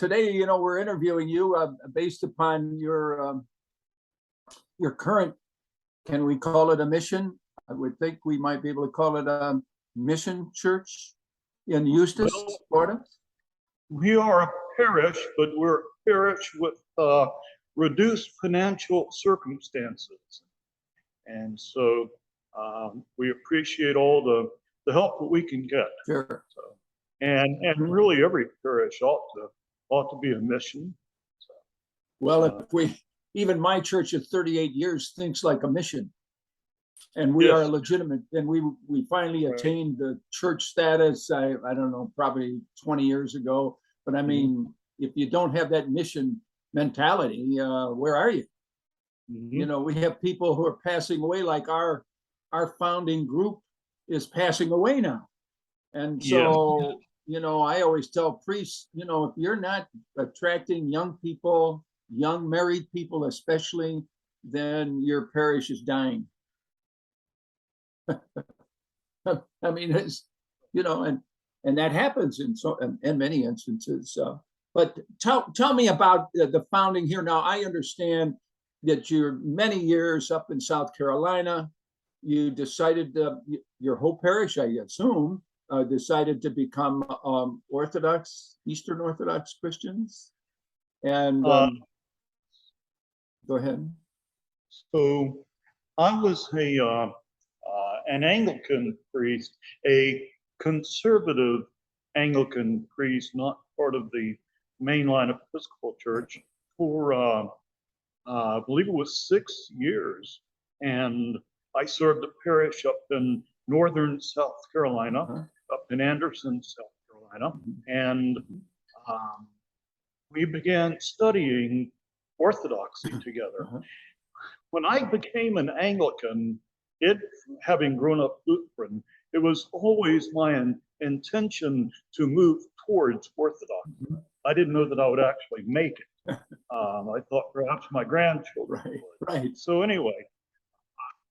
today, we're interviewing you based upon your current, can we call it a mission? I would think we might be able to call it a mission church in Eustis, Well, Florida. we are a parish, but we're a parish with reduced financial circumstances. And so we appreciate all the help that we can get. Sure. So, and really every parish ought to be a mission. So, well, if even my church at 38 years thinks like a mission. And we are legitimate, and we finally attained the church status, I don't know, probably 20 years ago. But I mean, if you don't have that mission mentality, where are you? We have people who are passing away, like our founding group is passing away now. And so, I always tell priests, if you're not attracting young people, young married people especially, then your parish is dying. I mean, it's, and that happens in many instances. But tell me about the founding here. Now, I understand that you're many years up in South Carolina. You decided, your whole parish, I assume, decided to become Eastern Orthodox Christians. And go ahead. So I was an Anglican priest, a conservative Anglican priest, not part of the mainline Episcopal Church, for I believe it was 6 years. And I served a parish up in northern South Carolina, up in Anderson, South Carolina. And we began studying Orthodoxy together. When I became an Anglican, having grown up Lutheran, it was always my intention to move towards Orthodoxy. I didn't know that I would actually make it. I thought perhaps my grandchildren would. Right. So anyway,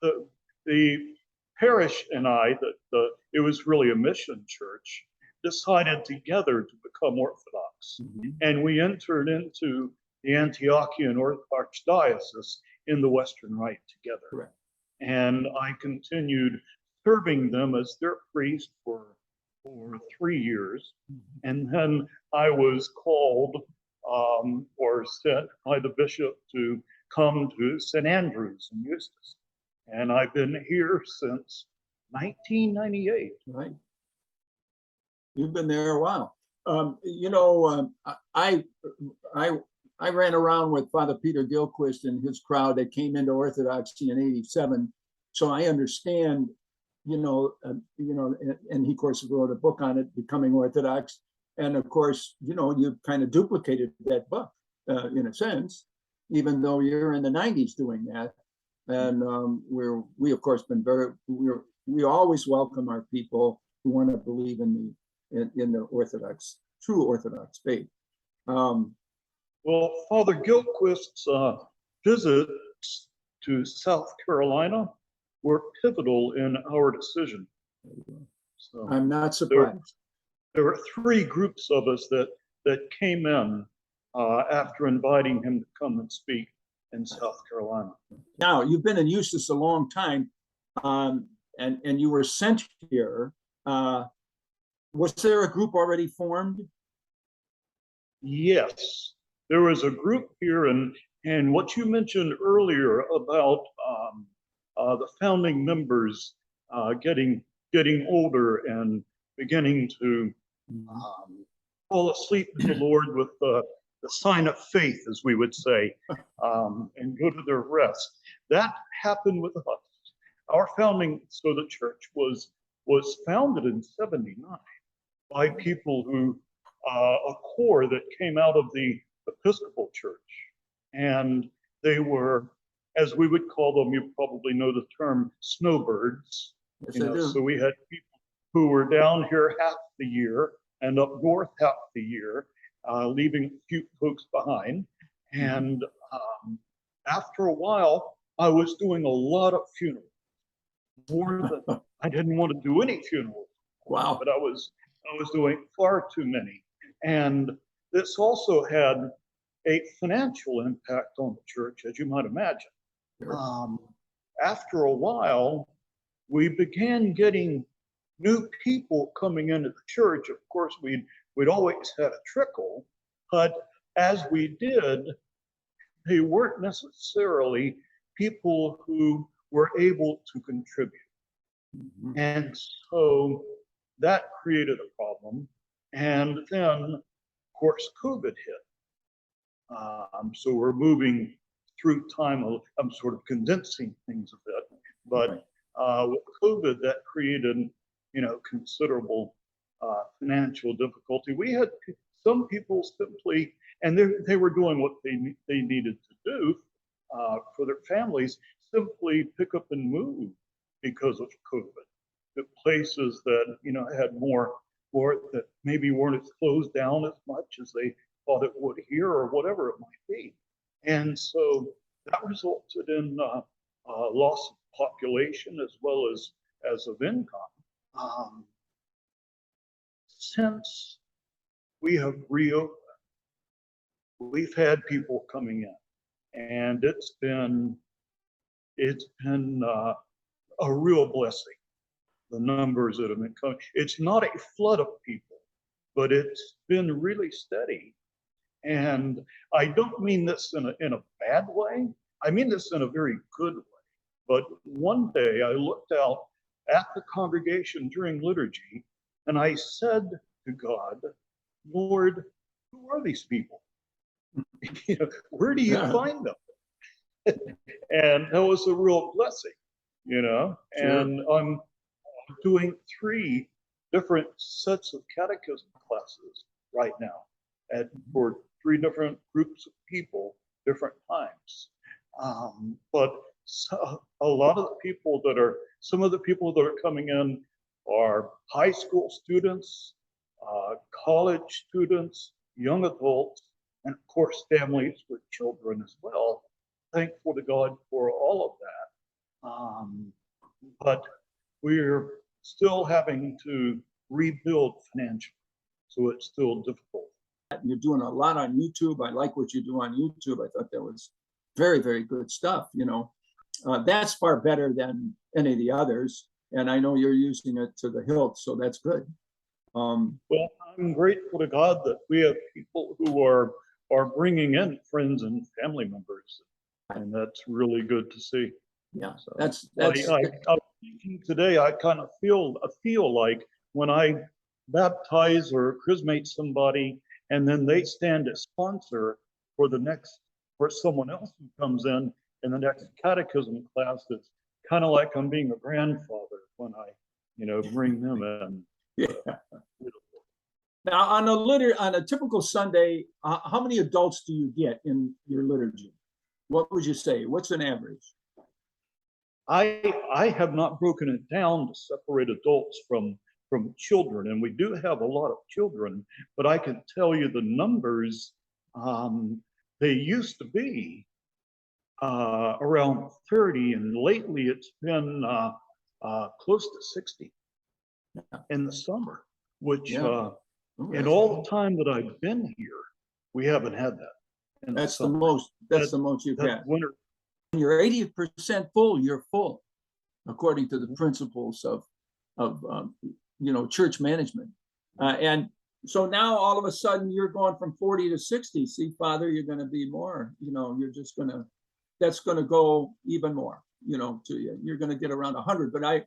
the parish and I, it was really a mission church, decided together to become Orthodox. And we entered into the Antiochian Orthodox Diocese in the Western Rite together. Correct. And I continued serving them as their priest for 3 years. And then I was called or sent by the bishop to come to St. Andrews in Eustis. And I've been here since 1998. Right. You've been there a while. I ran around with Father Peter Gilchrist and his crowd that came into Orthodoxy in '87. So I understand, and he of course wrote a book on it, Becoming Orthodox. And of course, you've kind of duplicated that book in a sense, even though you're in the 90s doing that. And we of course we always welcome our people who want to believe in the Orthodox, true Orthodox faith. Well, Father Gilchrist's visits to South Carolina were pivotal in our decision. So I'm not surprised. There were 3 groups of us that came in after inviting him to come and speak in South Carolina. Now, you've been in Eustis a long time, and you were sent here. Was there a group already formed? Yes, there was a group here, and what you mentioned earlier about the founding members getting older and beginning to fall asleep in the Lord with the sign of faith, as we would say, and go to their rest. That happened with us. Our founding, so the church was founded in '79 by people who, a core that came out of the Episcopal Church. And they were, as we would call them, you probably know the term, snowbirds. Yes, I do. So we had people who were down here half the year and up north half the year, leaving a few folks behind. And after a while, I was doing a lot of funerals. More than I didn't want to do any funerals. Wow. But I was doing far too many. And this also had a financial impact on the church, as you might imagine. Sure. After a while, we began getting new people coming into the church. Of course, we'd always had a trickle, but as we did, they weren't necessarily people who were able to contribute. Mhm. And so that created a problem. And then, of course, COVID hit. So we're moving through time. I'm sort of condensing things a bit, but with COVID, that created, considerable financial difficulty. We had some people simply, and they were doing what they needed to do for their families, simply pick up and move because of COVID. The places that had more that maybe weren't as closed down as much as they thought it would here, or whatever it might be. And so that resulted in loss of population as well as of income. Since we have reopened, we've had people coming in, and it's been a real blessing. The numbers that have been coming. It's not a flood of people, but it's been really steady. And I don't mean this in a bad way. I mean this in a very good way. But one day I looked out at the congregation during liturgy, and I said to God, Lord, who are these people? Where do you find them? And that was a real blessing, Sure. and I'm doing 3 different sets of catechism classes right now for 3 different groups of people, different times. But a lot of the people some of the people that are coming in are high school students, college students, young adults, and of course families with children as well. Thankful to God for all of that. But we're still having to rebuild financially, so it's still difficult. You're doing a lot on YouTube. I like what you do on YouTube. I thought that was very, very good stuff. That's far better than any of the others. And I know you're using it to the hilt, so that's good. Well, I'm grateful to God that we have people who are bringing in friends and family members, and that's really good to see. Yeah, so that's I'm thinking today. I kind of feel like when I baptize or chrismate somebody, and then they stand as sponsor for someone else who comes in the next catechism class. It's kind of like I'm being a grandfather when I, bring them in. Yeah. Now, on a typical Sunday, how many adults do you get in your liturgy? What would you say? What's an average? I have not broken it down to separate adults from children, and we do have a lot of children, but I can tell you the numbers. They used to be around 30, and lately it's been close to 60 in the summer, which in all the time that I've been here, we haven't had that. That's the most you've had. Winter. When you're 80% full, you're full, according to the principles of church management. And so now all of a sudden you're going from 40 to 60. See, Father, you're going to be more. That's going to go even more. To you. You're going to get around 100. But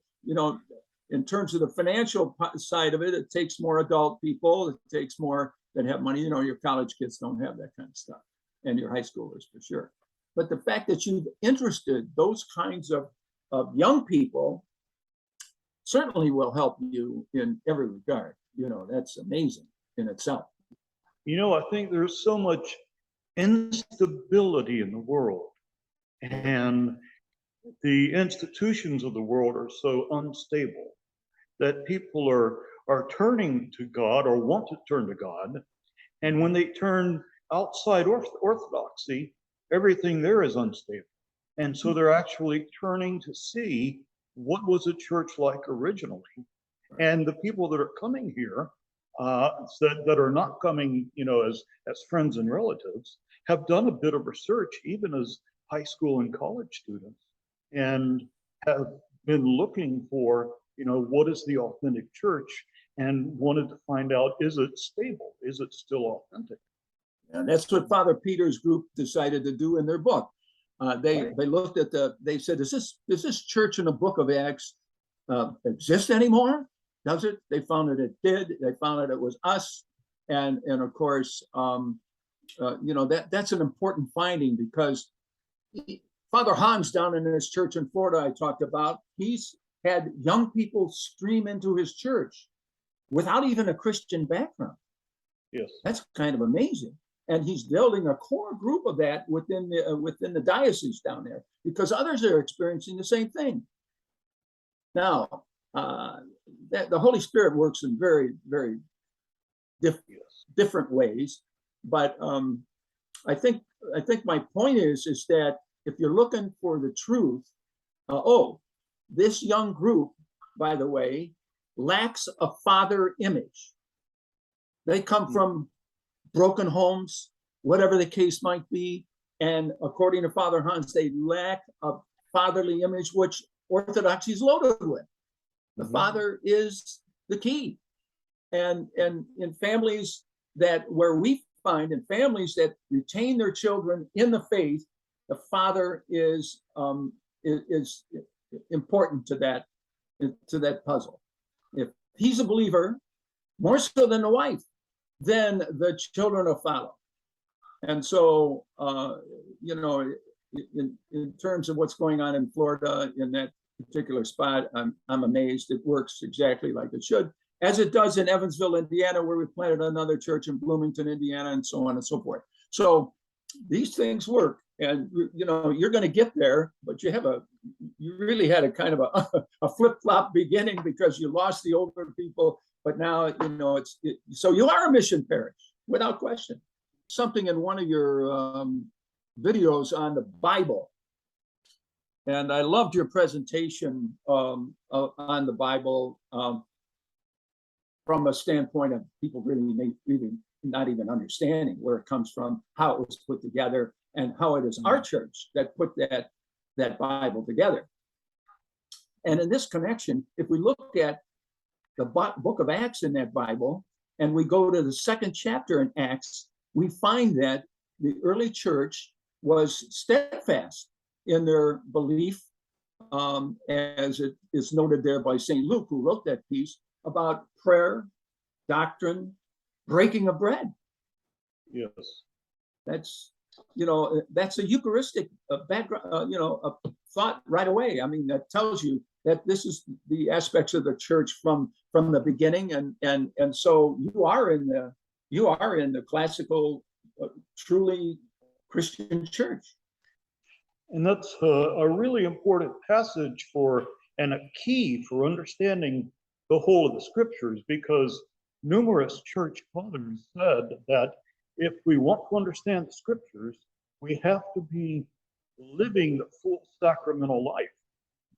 in terms of the financial side of it, it takes more adult people. It takes more that have money. Your college kids don't have that kind of stuff, and your high schoolers for sure. But the fact that you've interested those kinds of young people certainly will help you in every regard. That's amazing in itself. I think there's so much instability in the world, and the institutions of the world are so unstable that people are turning to God, or want to turn to God. And when they turn outside Orthodoxy, everything there is unstable. And so they're actually turning to see what was a church like originally. And the people that are coming here that are not coming, as friends and relatives, have done a bit of research, even as high school and college students, and have been looking for, what is the authentic church, and wanted to find out, is it stable? Is it still authentic? And that's what Father Peter's group decided to do in their book. They looked at they said, does this church in the book of Acts exist anymore? Does it? They found that it did. They found that it was us. And of course, that's an important finding, because Father Hans down in his church in Florida I talked about, he's had young people stream into his church without even a Christian background. Yes. That's kind of amazing. And he's building a core group of that within the diocese down there, because others are experiencing the same thing. Now, that the Holy Spirit works in very, very different ways, but I think my point is that if you're looking for the truth, this young group, by the way, lacks a father image. They come from broken homes, whatever the case might be, and according to Father Hans, they lack a fatherly image, which Orthodoxy is loaded with. The father is the key, and in families where we find in families that retain their children in the faith, the father is important to that puzzle. If he's a believer, more so than the wife, then the children will follow. And so, in terms of what's going on in Florida in that particular spot, I'm amazed. It works exactly like it should, as it does in Evansville, Indiana, where we planted another church in Bloomington, Indiana, and so on and so forth. So these things work, and you're going to get there, but you really had a kind of a flip-flop beginning, because you lost the older people, but now so you are a mission parish without question. Something in one of your videos on the Bible, and I loved your presentation on the Bible from a standpoint of people really not even understanding where it comes from, how it was put together, and how it is our church that put that Bible together. And in this connection, if we look at the book of Acts in that Bible, and we go to the second chapter in Acts, we find that the early church was steadfast in their belief, as it is noted there by St. Luke, who wrote that piece, about prayer, doctrine, breaking of bread. Yes. That's a Eucharistic background, a thought right away. I mean, that tells you that this is the aspects of the church from the beginning, and so you are in the classical, truly Christian church. And that's a really important passage and a key for understanding the whole of the scriptures, because numerous church fathers said that if we want to understand the scriptures, we have to be living the full sacramental life.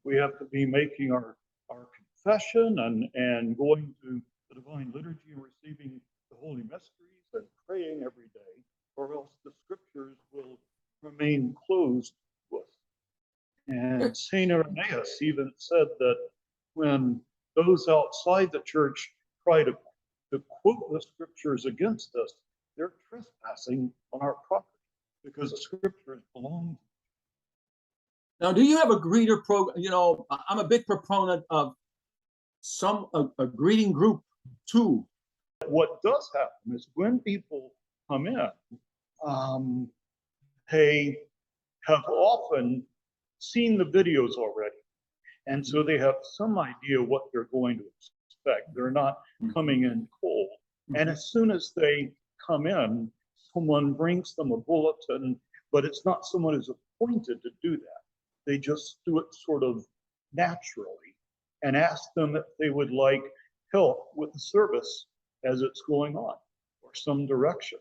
We have to be making our confession and going to the divine liturgy and receiving the holy mysteries and praying every day, or else the scriptures will remain closed to us. And St. Irenaeus even said that when those outside the church try to quote the scriptures against us, they're trespassing on our property, because the scriptures belong. Now, do you have a greeter program? I'm a big proponent of a greeting group too. What does happen is when people come in, they have often seen the videos already, and so they have some idea what they're going to expect. They're not coming in cold. And as soon as they come in, someone brings them a bulletin, but it's not someone who's appointed to do that. They just do it sort of naturally and ask them if they would like help with the service as it's going on, or some direction.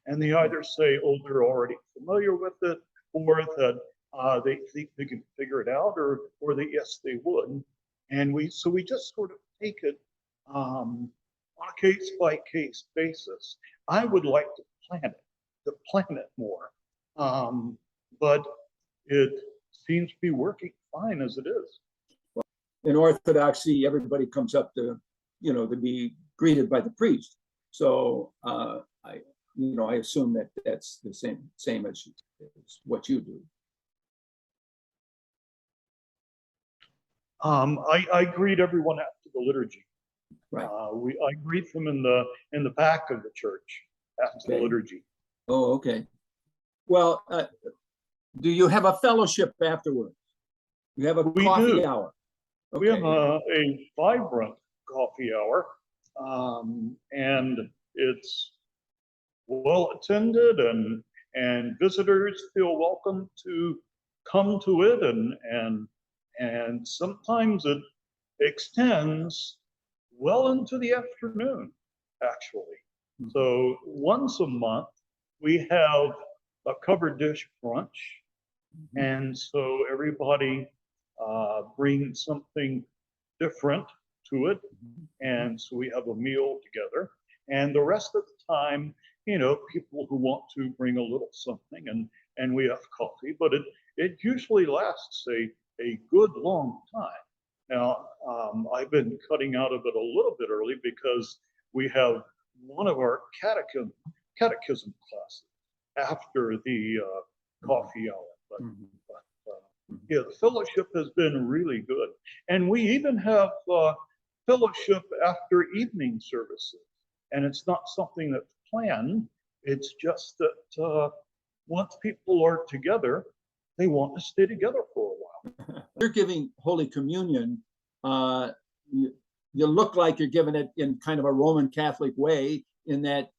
And they either say, oh, they're already familiar with it, or that they think they can figure it out, or that yes, they would. And we just sort of take it on a case-by-case basis. I would like to plan it more. But it seems to be working fine as it is. In Orthodoxy, everybody comes up to, to be greeted by the priest. So I assume that that's the same as what you do. I greet everyone after the liturgy. Right. I greet them in the back of the church after the liturgy. Oh, okay. Well, do you have a fellowship afterwards? You have a coffee hour? Okay. We have a vibrant coffee hour, and it's well attended, and visitors feel welcome to come to it, and sometimes it extends well into the afternoon, actually. Mm-hmm. So once a month, we have a covered dish brunch. Mm-hmm. And so everybody brings something different to it. Mm-hmm. And so we have a meal together. And the rest of the time, people who want to bring a little something, and we have coffee, but it usually lasts a good long time. Now, I've been cutting out of it a little bit early because we have one of our catechism classes after the coffee hour. But yeah, the fellowship has been really good. And we even have fellowship after evening services. And it's not something that's planned. It's just that once people are together, they want to stay together for a while. You're giving Holy Communion. You look like you're giving it in kind of a Roman Catholic way, in that,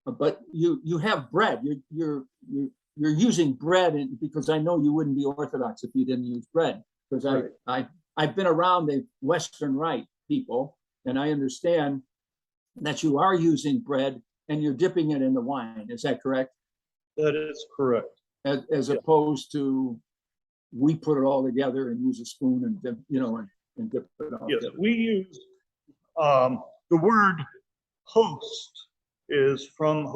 but you have bread. You're using bread, because I know you wouldn't be Orthodox if you didn't use bread. Because right. I've been around the Western Rite people, and I understand that you are using bread and you're dipping it in the wine. Is that correct? That is correct. As opposed to, we put it all together and use a spoon and dip, and dip it all. Yes, together. We use the word host is from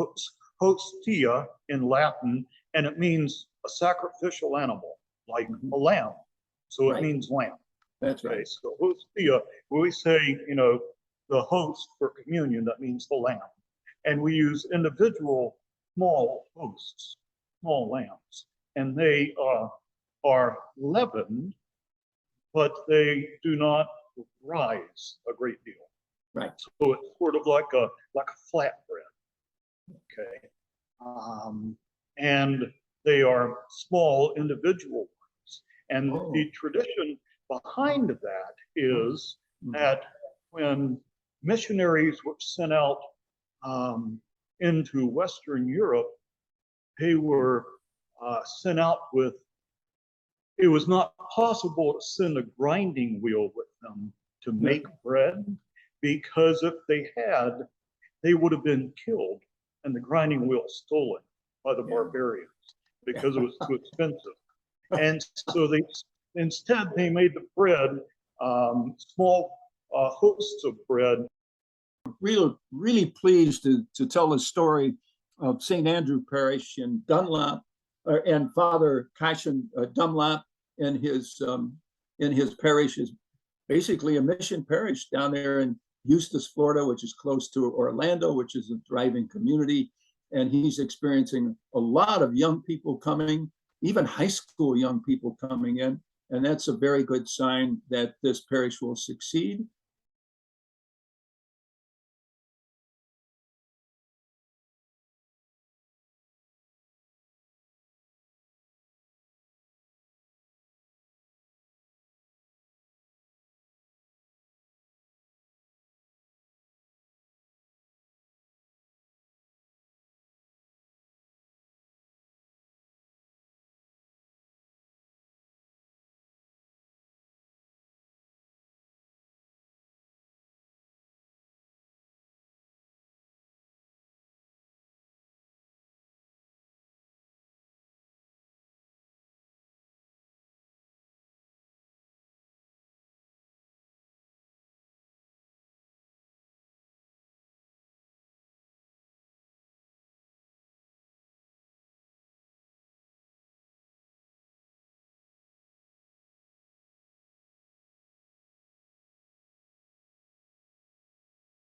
hostia in Latin, and it means a sacrificial animal, like a lamb. So it means lamb. That's right. Okay, so hostia, when we say, the host for communion, that means the lamb. And we use individual small hosts, small lambs, and they are leavened, but they do not rise a great deal. Right. So it's sort of like a flatbread. Okay. And they are small individual ones. And the tradition behind that is that when missionaries were sent out into Western Europe, they were sent out with, it was not possible to send a grinding wheel with them to make bread, because if they had, they would have been killed and the grinding wheel stolen by the barbarians, because it was too expensive. And so instead they made the bread, small hosts of bread. Really pleased to tell the story of St. Andrew Parish in Dunlop, and Father Cassian Dunlop and his parish is basically a mission parish down there in Eustis, Florida, which is close to Orlando, which is a thriving community. And he's experiencing a lot of young people coming, even high school young people coming in. And that's a very good sign that this parish will succeed.